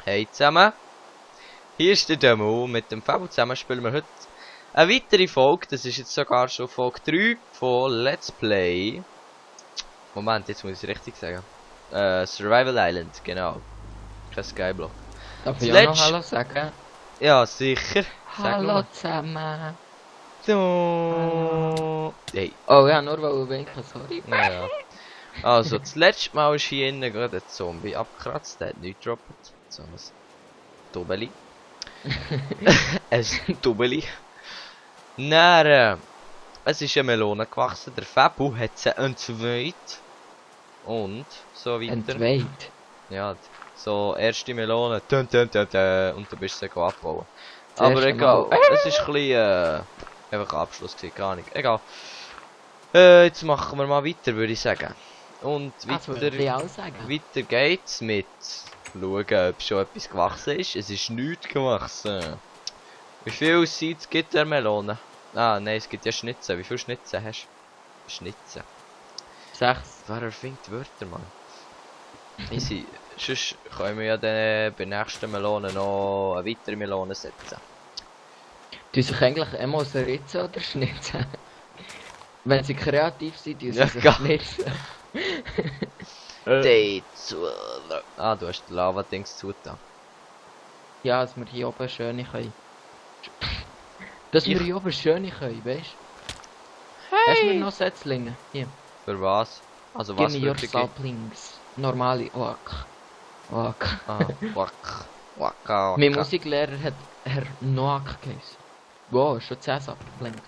Hey zusammen, hier ist der Demo. Mit dem Fabio zusammen spielen wir heute eine weitere Folge. Das ist jetzt sogar schon Folge 3 von Let's Play. Moment, jetzt muss ich es richtig sagen. Survival Island, genau. Kein Skyblock. Darf ich auch noch Hallo sagen? Ja, sicher. Hallo zusammen. So. Hey. Oh ja, nur weil ich winken, sorry. Ja. Also, das letzte Mal ist hier innen gerade ein Zombie abgekratzt, der hat nichts gedroppt. So ein Dobbeli. Ein Dobbeli. Dann, es ist eine Melone gewachsen, der Fabu hat sie entzweit. Und so weiter. Entweiht. Ja, so erste Melone, und dann bist du sie abbauen. Das Aber erste egal, Mal. es ist ein bisschen, einfach ein Abschluss gewesen, gar nicht. Egal. Jetzt machen wir mal weiter, würde ich sagen. Und Das würde ich weiter, auch sagen. weiter geht's mit schauen, ob schon etwas gewachsen ist. Es ist nichts gewachsen. Wie viel Seeds gibt der Melone? Ah, nein, es gibt ja Schnitzen. Wie viele Schnitzen hast du? Schnitzen. 6. Wer erfindet Wörter, Mann? Easy. Sonst können wir ja dann bei der nächsten Melone noch eine weitere Melone setzen. Du sich eigentlich immer so ritzen oder schnitzen? Wenn sie kreativ sind, die Ja, sich geil. schnitzen. Ah, du hast die Lava-Dings zugetan. Ja, dass wir hier oben schöne können. Dass wir hier oben schöne können, weißt du? Hast du mir noch Setzlinge? Hier. Für was? Also Give was me für your dich? saplings. Normale Oak. Oak. Ah, Waka. Mein Musiklehrer hat Herr Noak geheißen. Wow, schon 10 Saplings.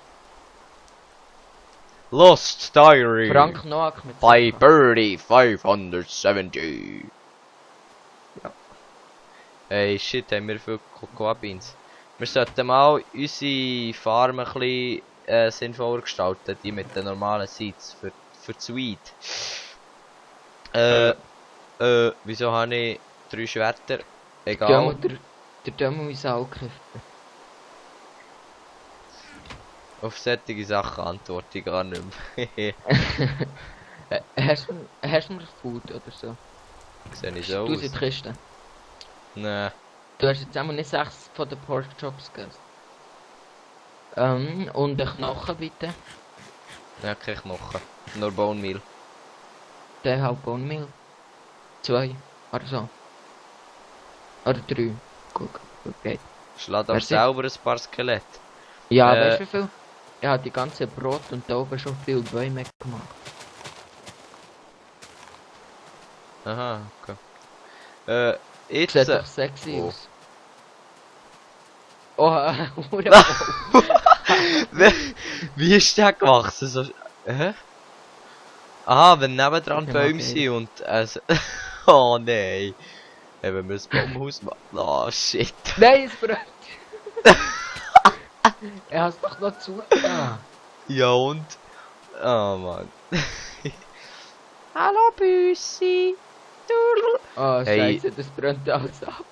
Lost Diary Frank Noak mit by CK. Birdie 570. Ja. Hey, shit, haben wir viel Cocoa Beans. Wir sollten mal unsere Farm ein bisschen sinnvoller gestalten, die mit den normalen Seeds für die Weed. Wieso habe ich 3 Schwerter? Egal. Der Dömmel ist auch gegriffen. Auf solche Sachen antworte ich gar nicht mehr. Hast du noch Food oder so? Sehe ich so Du aus? in die Kiste. Nee. Du hast jetzt einmal nicht 6 von den Pork Chops gegessen. Und den Knochen bitte. Ja, kein Knochen. Nur Bone Meal. Den halb Bone Meal. 2. Oder so. Oder 3. Guck, okay. Schlag auch Merci. selber ein paar Skelette. Ja, Äh. weißt du wie viel? Ich habe die ganze Brot und da oben schon viel Bäume gemacht. Aha, okay. Jetzt... Sieht doch sexy oh. aus. Oh, Wie ist der gewachsen? So, hä? Aha, wenn nebendran Ja, Bäume okay. sind und... oh nein. Haben wir ein Baumhaus machen? Oh shit. Nein, es brennt! Er hat es doch noch zugetan. Ja und? Oh Mann. Hallo Büssi. Oh, Hey. Scheiße, das brennt alles ab.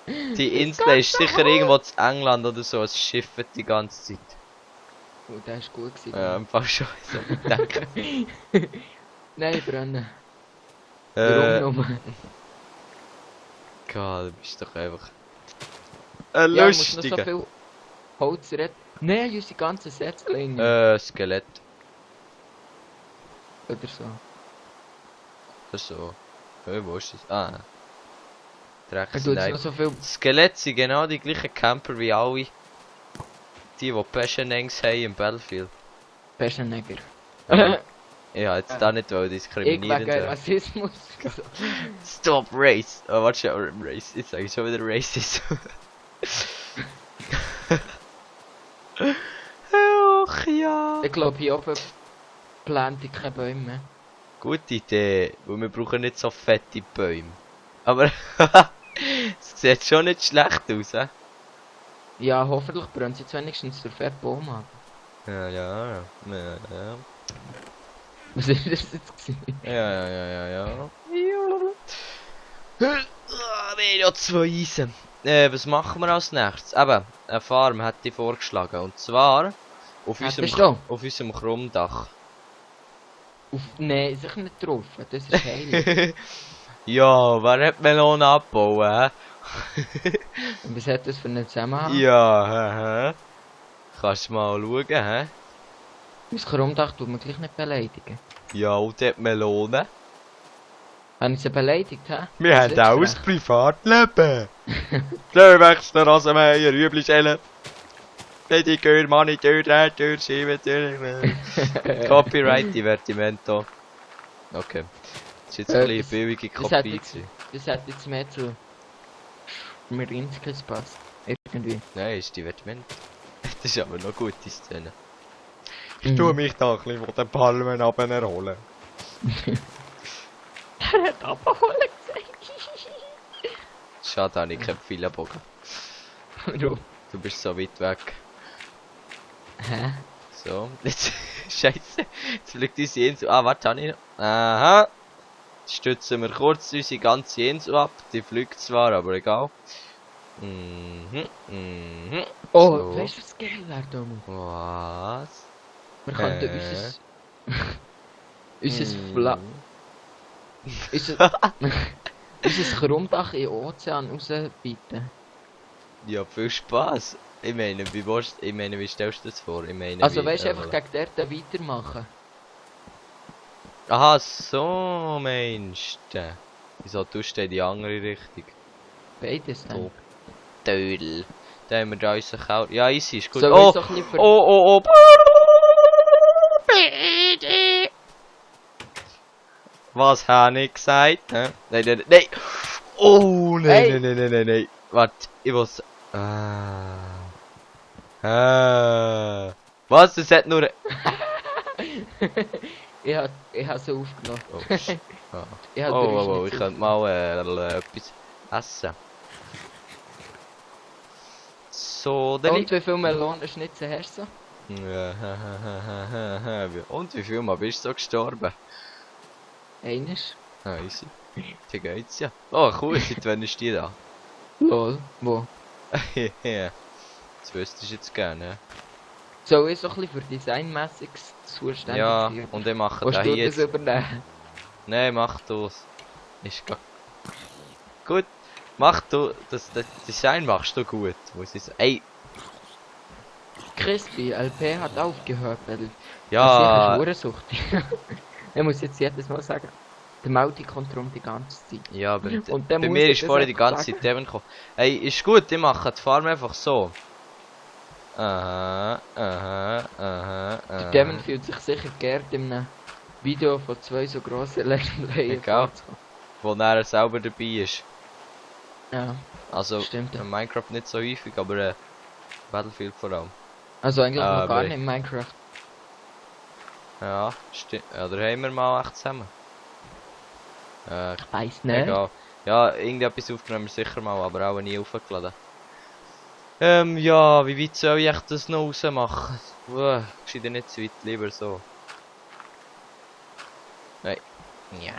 Die Insel ist sicher irgendwo in England oder so. Es schifft die ganze Zeit. Oh, der ist gut gewesen. Ja, einfach schon so denken. Nein, brennen. Äh, Warum nur? Gott, du bist doch einfach ein Ja, muss noch so lustiger. viel Holz retten. Nein, unsere ganzen Setzlinge. Skelett. Oder so. Oder so. Wo ist das? Ah. Er tut Drecksnein. noch so viel. Skelett sind genau die gleichen Camper wie alle. Die Passion-Engs haben im Battlefield. Peschennäger. Ja, jetzt da nicht weil Ich diskriminieren. wegen So. Rassismus. Stop Race! Oh, warte schon, Race. Jetzt sag ich schon wieder Racist. Ach ja. Ich glaube, hier oben plant ich keine Bäume mehr. Gute Idee, weil wir brauchen nicht so fette Bäume. Aber es sieht schon nicht schlecht aus, hä? Ja, hoffentlich brennt sie jetzt wenigstens der fette Baum ab. Ja. Was ist das jetzt gewesen? Ja. Wir haben ja 2 Eisen. Was machen wir als nächstes? Eben, eine Farm hätte ich vorgeschlagen. Und zwar auf Hättest du? unserem Krummdach. Nein, sicher nicht drauf. Das ist heilig. Ja, wer hat Melonen abgebaut? Und was hat das für einen Zusammenhang? Ja, kannst du mal schauen, hä? Mein Krummdach tut man gleich nicht beleidigen. Ja, und dort Melone. Haben sie beleidigt, hä? Wir Das haben letzte auch ein Recht. Privatleben. Klöwechsler, Rasenmäher, Rüblischellen. Pedikür, Manikür, Drehtür, Schiebetür. Copyright, Divertimento. Okay. Das ist jetzt ein bisschen billige das hat Kopie. jetzt- Das hat jetzt mehr zu Schmierinskis passt. Irgendwie. Nein, ist Divertimento. Das ist aber noch eine gute Szene. Ich Mhm. tue mich da ein bisschen von den Palmen erholen. Er hat abholen gesagt. Schade, habe ich keinen Pfeilenbogen. Warum? Du bist so weit weg. Hä? So, jetzt. Scheiße. Jetzt fliegt unsere Insel. Ah, warte, habe ich noch. Aha. Jetzt stützen wir kurz unsere ganze Insel ab. Die fliegt zwar, aber egal. Oh, So. weißt du was geil wäre, Domo? Was? Wir könnten unser Fla... unser Krummdach in den Ozean rausbieten. Ja, viel Spaß. Ich meine, wie stellst du das vor? Ich meine, Also wie, weißt du, einfach gegen dort weitermachen. Aha, so meinst du. Wieso tust du in die andere Richtung? Beides dann. So. Tödel. Da haben wir da unseren Kauer. Ja, easy, ist gut. So, Oh, so ein bisschen oh. Was habe ich gesagt? Hä? Nein. Oh, Hey. nein. Warte, ich muss... Was? Das hat nur... ich hab so aufgenommen. Oh, shit. Ah. Ich hab Oh, ich könnte mal etwas essen. So, dann... Und wie viel Melonenschnitzel hast du so? Und wie viel Mal bist du so gestorben? Eines. Ah, easy. Wie geht's ja? Oh, cool, seit wann ist die da? Lol. Wo? Ja. Das wüsstest du jetzt gerne, Soll ich so ein bisschen für Designmäßiges zuständig ja? sein? Und ich mache Willst da du hier das jetzt... übernehmen? Nein, mach du's. Ist gar... Gut. Mach du... Das Design machst du gut, muss ich sagen. Ey, Crispy, LP hat aufgehört, weil ja... er ist versucht. Ich muss jetzt jedes Mal sagen, der Maudi kommt rum die ganze Zeit. Ja, aber Und bei dann muss mir ich ist das vorher die einfach ganze sagen. Zeit Devon gekommen. Hey, ist gut, ich mache die Farm einfach so. Aha. Der Devon fühlt sich sicher geehrt in einem Video von 2 so grossen Legendary Egal. Wo er selber dabei ist. Ja, Also, stimmt. in Minecraft nicht so häufig, aber Battlefield vor allem. Also eigentlich noch gar aber- nicht in Minecraft. Ja, stimmt. Ja, da haben wir mal echt zusammen. Ich weiss nicht. Egal. Ja, irgendetwas aufgenommen wir sicher mal, aber auch nie aufgeladen. Ja, wie weit soll ich das noch rausmachen? Gescheiter nicht zu weit, lieber so. Nein. Ja.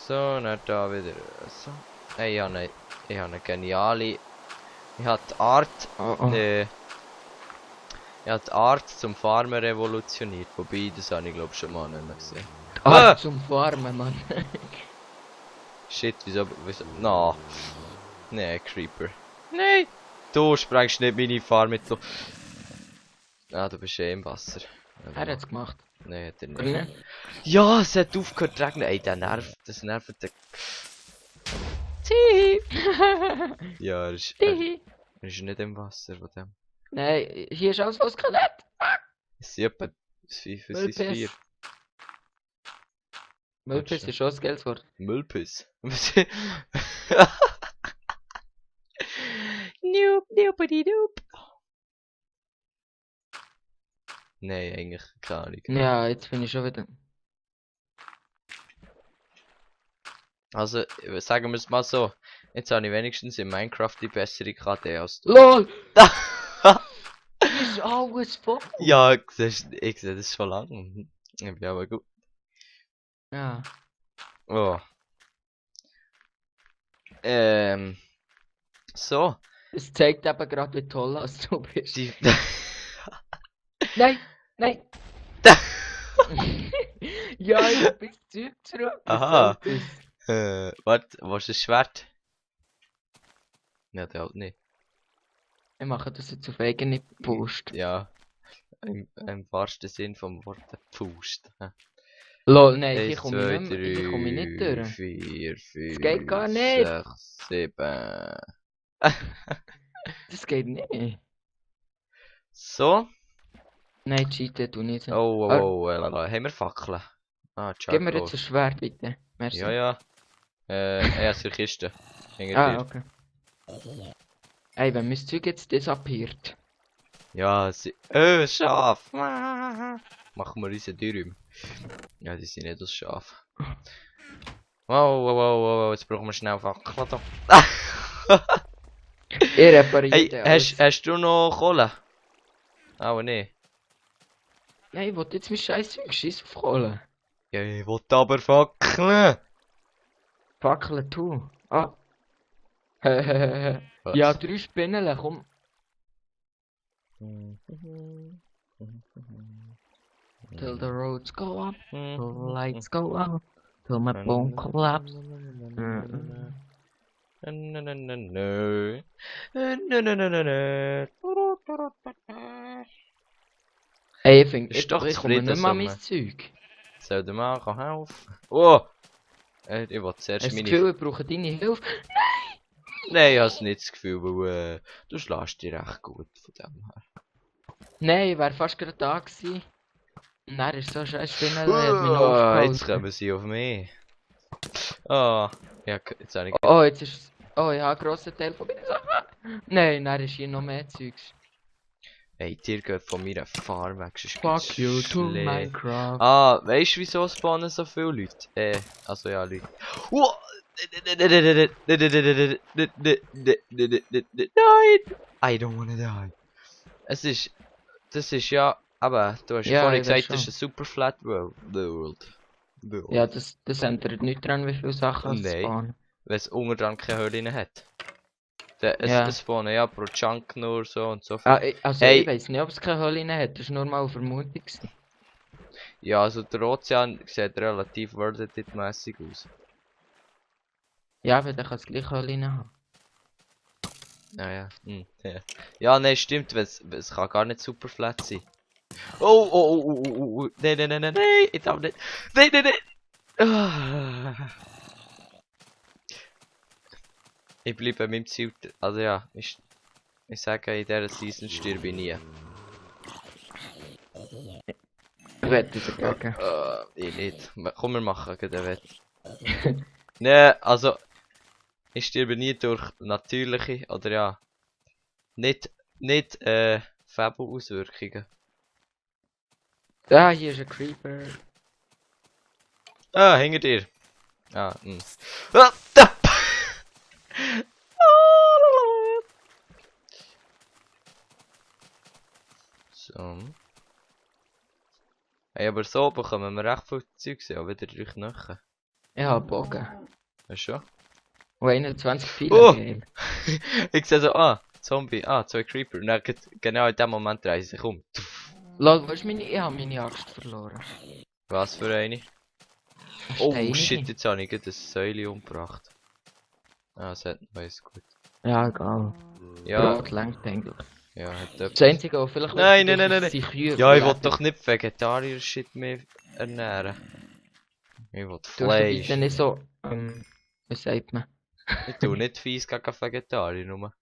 So, dann da wieder so. Hey, ich habe eine geniale... Ich habe die Art... Oh, oh. Ich habe die Art zum Farmen revolutioniert, wobei, das habe ich glaube schon mal nicht mehr gesehen. Ah, zum Farmen, Mann. Shit, wieso... Na. Nee, Creeper. Nein! Du sprengst nicht meine Farm mit... Ah, du bist eh im Wasser. Er hat's gemacht. Nein, hat er nicht. Oder nicht? Ja, es hat aufgehört zu regnen. Ey, der nervt. Das nervt den... Tief! Ja, er ist nicht im Wasser von dem. Nein, hier ist alles voll Skelett. Es sind etwa 5 bis 4. Müllpiss ist schon ein geiles Wort. Müllpiss. Nope. Nein, eigentlich keine Ahnung. Ja, jetzt bin ich schon wieder. Also, sagen wir es mal so. Jetzt habe ich wenigstens in Minecraft die bessere KD als du. LOL! Ist alles voll. Ja, ich sehe das schon lange. Ich bin aber gut. Ja. Oh. So. Es zeigt eben gerade, wie toll als du bist. Die... Nein, nein. Ja, ich hab bis Zeug zurück. Aha. Was soll das? Warte, wo ist das Schwert? Ja, der halt nicht. Ich mache das jetzt auf eigene Post. Ja. Im wahrsten Sinn vom Wort Pfust. Lol, nein, hier 1, komme 2, ich nicht mehr, hier komme ich nicht 3, durch. 4, 5, geht gar nicht. 6, 7. Das geht nicht. So. Nein, cheaten tu nicht. Oh, haben wir Fackeln? Ah, Gib mir Charcoal. jetzt ein Schwert, bitte. Merci. Ja, ja. Ja, zur Kiste. Ah, okay. Ey, wenn mein Zeug jetzt disappeart. Ja, Schaf! Machen wir unsere Dürüm. Ja, die sind nicht das Schaf. Wow, jetzt brauchen wir schnell Fackeln da. Ich repariere Hey, hast du noch Kohle? Oh, nee. Ja, ich wollte jetzt mein scheiß Zeug scheiß auf Kohle. Ja, ich will aber Fackeln. Fackeln tu. Ah. Was? Ja, 3 Spinnen, komm. Till the roads go up, till the lights go up, till my bone collapse. Ey, ich finde, Ist doch ich komme nicht mehr an mein zufrieden, Zeug. Soll der Mann helfen? Oh! Ich will zuerst Hast du das meine... Gefühl, ich brauche deine Hilfe? Nein, ich habe nicht das Gefühl, weil du schlägst dich recht gut von dem her. Nein, ich wäre fast gerade da gewesen. Und dann ist so scheiß Spinne, der hat mich noch Jetzt aufgehalten. kommen sie auf mich. Oh, ja, jetzt habe ich... Oh, jetzt ist... Oh, ich habe einen grossen Teil von meinen Sachen. Nein, dann ist hier noch mehr Zeugs. Hey, dir geht von meiner Farm weg, sonst Fuck gibt's you to Schläge. Minecraft. Ah, weißt du, wieso spawnen so viele Leute? Also ja, Leute. Oh! Nein! I don't wanna die. Das ist ja, aber du hast Ja, vorhin ich weiß gesagt, das ist ein super flat world. Ja, das ändert nicht dran, wie viele Sachen es Nein. spawnen. Wenn es unter dran keine Höhle hat. Ja. Es spawnen ja pro Chunk nur so und so viel. Ah, also Hey. ich weiß nicht, ob es keine Höhle hat, das war nur mal eine Vermutung gewesen. Ja, also der Ozean sieht relativ world mäßig aus. Ja, aber dann kann es gleich Höhle haben. Ja. Ja, nein, stimmt, es kann gar nicht super flat sein. Oh, nein, ich darf nicht. Nein. Ah. Ich bleibe meinem Ziel, also ja, ich sage, in dieser Season stirbe ich nie. Ich wette dagegen. Ich nicht. Komm, wir machen gleich eine Wette. Ne, also, ich sterbe nie durch natürliche, oder ja, nicht Fabel-Auswirkungen. Ah, hier ist ein Creeper. Ah, hinter dir. Ah, Ah, da. So. Hey, aber so bekommen wir recht viel Zeug, ja, wieder 3 Knochen. Ich habe Bogen. Weißt du schon? Und 21 Pfeile, Oh! geil. Ich sehe so, Zombie, 2 Creeper. Und dann genau in dem Moment drehen sie sich um. Lol, weißt du, ich habe meine Axt verloren. Was für eine? Oh shit, jetzt habe ich gerade ein Säule umgebracht. Ah, es hat weiß gut. Ja, egal. Ja, Brot lenkt eigentlich. ja, hat Das etwas. Einzige, was vielleicht Nein. wichtig ist, Ja, ich will doch nicht Vegetarier-Shit mehr ernähren. Ich will Du hast Fleisch. bitte nicht so, wie sagt man? Ich tue nicht fies gegen Vegetarier, nur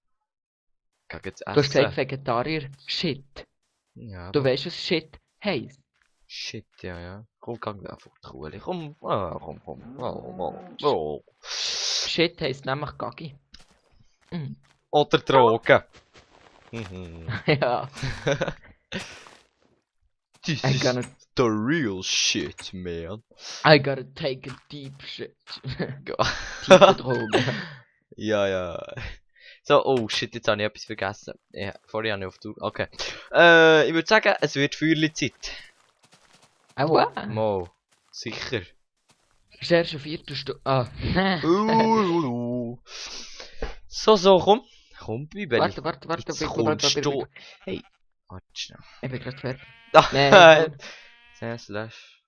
gegen das Du hast gesagt Essen. Vegetarier, Shit. Ja, Du weißt, was Shit heisst. shit, ja. Komm, gang da vor die Kuhle. Komm. Oh. Shit heisst nämlich Gaggi. Mhm. Oder Drogen. Ja, This I is gotta, the real shit, man. I gotta take a deep shit. Go- Tiefe Drogen. Ja. So, oh shit, jetzt habe ich etwas vergessen. Ja, vorher habe ich auf die Uhr. Okay. Ich würde sagen, es wird Feuerli-Zeit. Aua. Mo, sicher. Ist erst eine Viertelstunde. Ah. So, komm. Komm, Bibeli. Warte, Jetzt kommst du. Hey, warte schnell. Ich bin gerade fertig. Ah, Nee, Slash.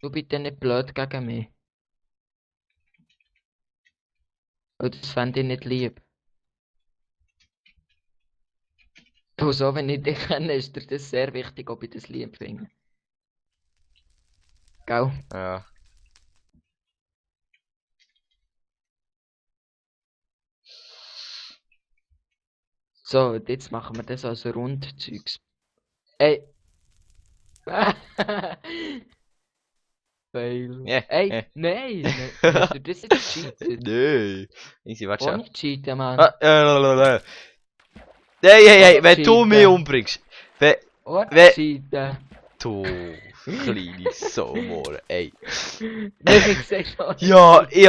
Du bitte nicht blöd gegen mich. Oh, das fände ich nicht lieb. Du, so wenn ich dich kenne, ist dir das sehr wichtig, ob ich das lieb finde. Gell? Ja. So, und jetzt machen wir das als Rundzeugs. Ey! Fail. Ja, Ey, ja. nein! Hast du das jetzt cheatet? Nee. Easy, warte schon. Ohne cheaten, Mann. Hey, hey, hey, wenn du mich Cheaten. umbringst. Wenn Ohne cheaten. du kleine Saumore, ey. Das ich gesagt habe. Ja, ich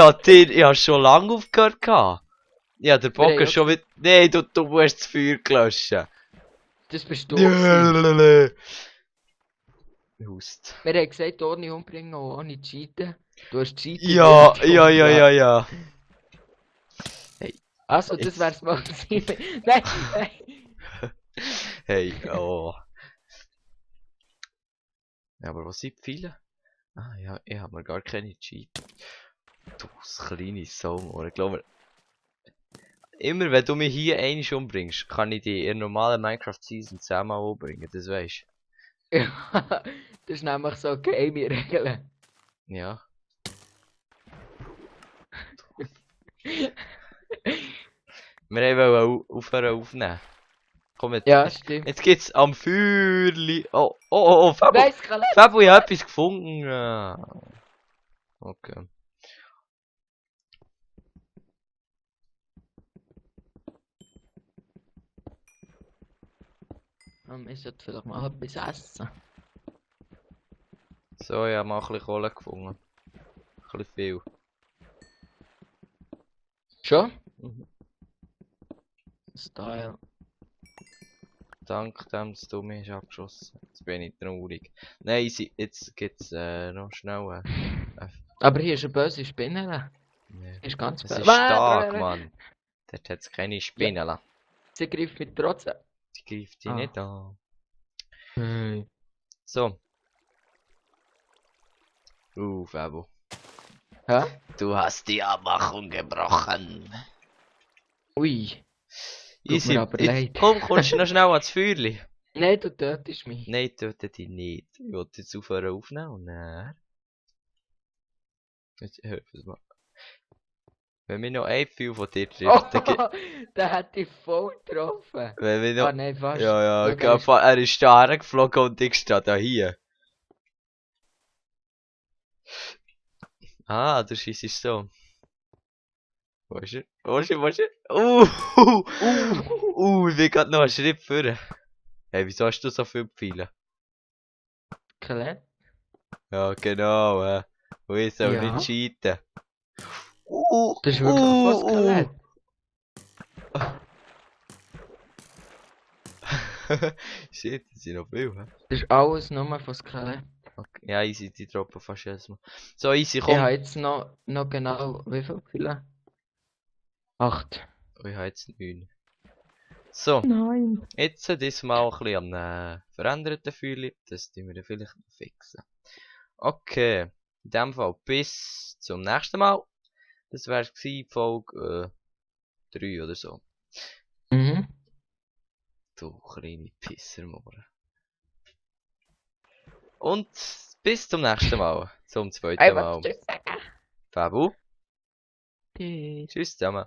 hab schon lange aufgehört gehabt. Ja, der Bock haben ist schon wieder. Nee, du musst das Feuer löschen. Das bist du. gewesen. Hust. Wir haben gesagt, ohne umbringen und ohne cheaten. Du hast cheaten. Ja, ja. Hey, Also, das wär's mal gewesen. Nein, nein. hey, oh. Ja, aber was sind viele? Ah ja, ich hab mir gar keine Cheat. Du kleine Saumore, ich glaube. Immer wenn du mich hier einmal umbringst, kann ich die in normalen Minecraft Season 10 Mal umbringen, das weisst Ja, das ist nämlich so geheime Regeln. Ja. Wir wollen aufhören aufnehmen. Komm jetzt. Ja, stimmt. Jetzt geht's am Feuerli. Oh, Fabu. Nein, Skelett! Fabu, ich hab etwas gefunden. Okay. Ich sollte vielleicht mal etwas essen. So, ich hab mal ein bisschen Kohle gefunden. Ein bisschen viel. Schon? Mhm. Style. Dank dem, dass du mich hast abgeschossen. Jetzt bin ich traurig. Nein, jetzt gibt's noch schnell. Aber hier ist eine böse Spinne. Nee. Ist ganz Es böse. ist stark, Mann. Dort hat's keine Spinnen. Sie greift mit trotzdem. Die greift die Ah. nicht an. Hey. So. Fabu. Hä? Du hast die Abmachung gebrochen. Ui. Tut Easy. mir aber Jetzt, leid. komm, kommst du noch schnell ans Feuerli? Nein, du tötest mich. Nein, töte dich nicht. Ich will jetzt aufhören aufnehmen und dann... Jetzt, hör das mal. Wenn wir noch ein Pfeil von dir trifft, dann Oh, der hat dich voll getroffen. wenn wir noch... Ah, nein, fast. Ja, Schau, er ist da hergeflogen und ich stehe da hier. Ah, du schießt so. Wo ist er? Wo ist er? Ich bin gerade noch einen Schritt vorne. Hey, wieso hast du so viele Pfeile? Skelett? Ja, genau, Und ich soll Ja. nicht cheaten. Das ist wirklich fast Skelett. Shit, das sind noch viel, Das ist alles nur von Skelett. Okay. Ja, easy, die droppen fast jedes Mal. So, easy, Ich komm. habe jetzt noch genau, wie viel Pfeile? 8. Ich habe jetzt 9. So, Nein. jetzt diesmal ein bisschen am veränderten Fühlen. Das tun wir dann vielleicht noch fixen. Okay, in dem Fall bis zum nächsten Mal. Das wäre Folge 3 oder so. Mhm. Du kleine Pissermohren. Und bis zum nächsten Mal. Zum zweiten Ey, Mal. was tschüss sagen? Fabu, Tschüss. tschüss zusammen.